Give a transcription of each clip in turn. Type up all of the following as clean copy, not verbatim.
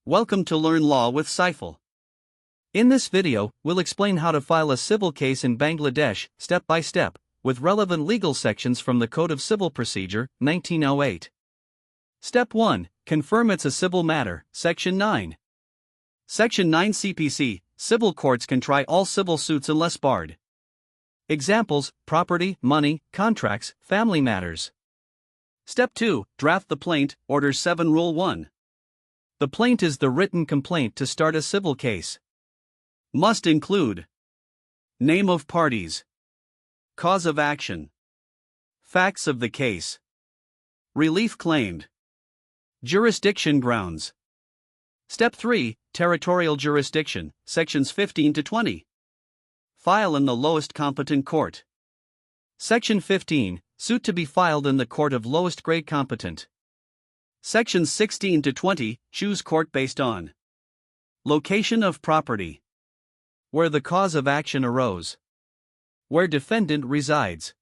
Welcome to Learn Law with Saiful. In this video, we'll explain how to file a civil case in Bangladesh, step by step, with relevant legal sections from the Code of Civil Procedure, 1908. Step 1. Confirm it's a civil matter, Section 9. Section 9 CPC, civil courts can try all civil suits unless barred. Examples: property, money, contracts, family matters. Step 2. Draft the plaint, Order 7 Rule 1. The plaint is the written complaint to start a civil case. Must include name of parties, cause of action, facts of the case, relief claimed, jurisdiction grounds. Step 3. Territorial jurisdiction, Sections 15 to 20. File in the lowest competent court. Section 15. Suit to be filed in the court of lowest grade competent. Sections 16 to 20. Choose court based on location of property, where the cause of action arose, where defendant resides.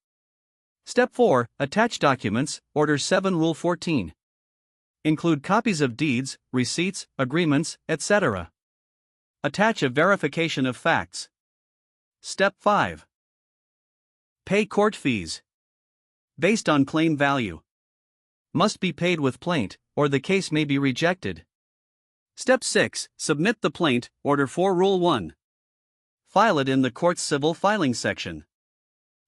Step 4. Attach documents, Order 7 Rule 14. Include copies of deeds, receipts, agreements, etc. Attach a verification of facts. Step 5. Pay court fees based on claim value. Must be paid with plaint, or the case may be rejected. Step 6. Submit the plaint, Order 4 Rule 1. File it in the court's civil filing section.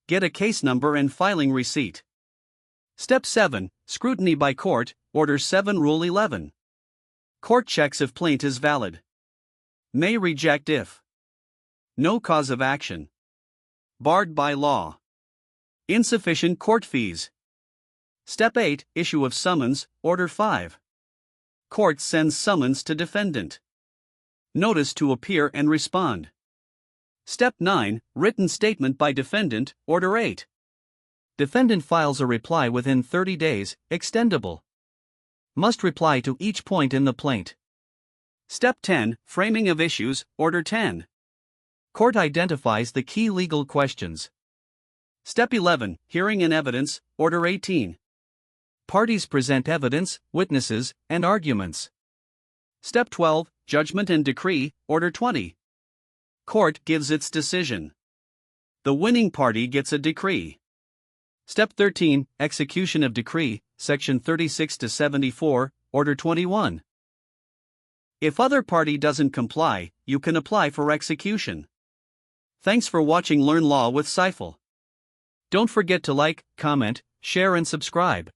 Get a case number and filing receipt. Step 7. Scrutiny by court, Order 7 Rule 11. Court checks if plaint is valid. May reject if no cause of action, barred by law, insufficient court fees. Step 8. Issue of summons, Order 5. Court sends summons to defendant. Notice to appear and respond. Step 9. Written statement by defendant, Order 8. Defendant files a reply within 30 days, extendable. Must reply to each point in the plaint. Step 10. Framing of issues, Order 10. Court identifies the key legal questions. Step 11. Hearing and evidence, Order 18. Parties present evidence, witnesses, and arguments. Step 12. Judgment and decree, Order 20. Court gives its decision. The winning party gets a decree. Step 13. Execution of decree, Section 36 to 74, Order 21. If other party doesn't comply, you can apply for execution. Thanks for watching Learn Law with Saiful. Don't forget to like, comment, share and subscribe.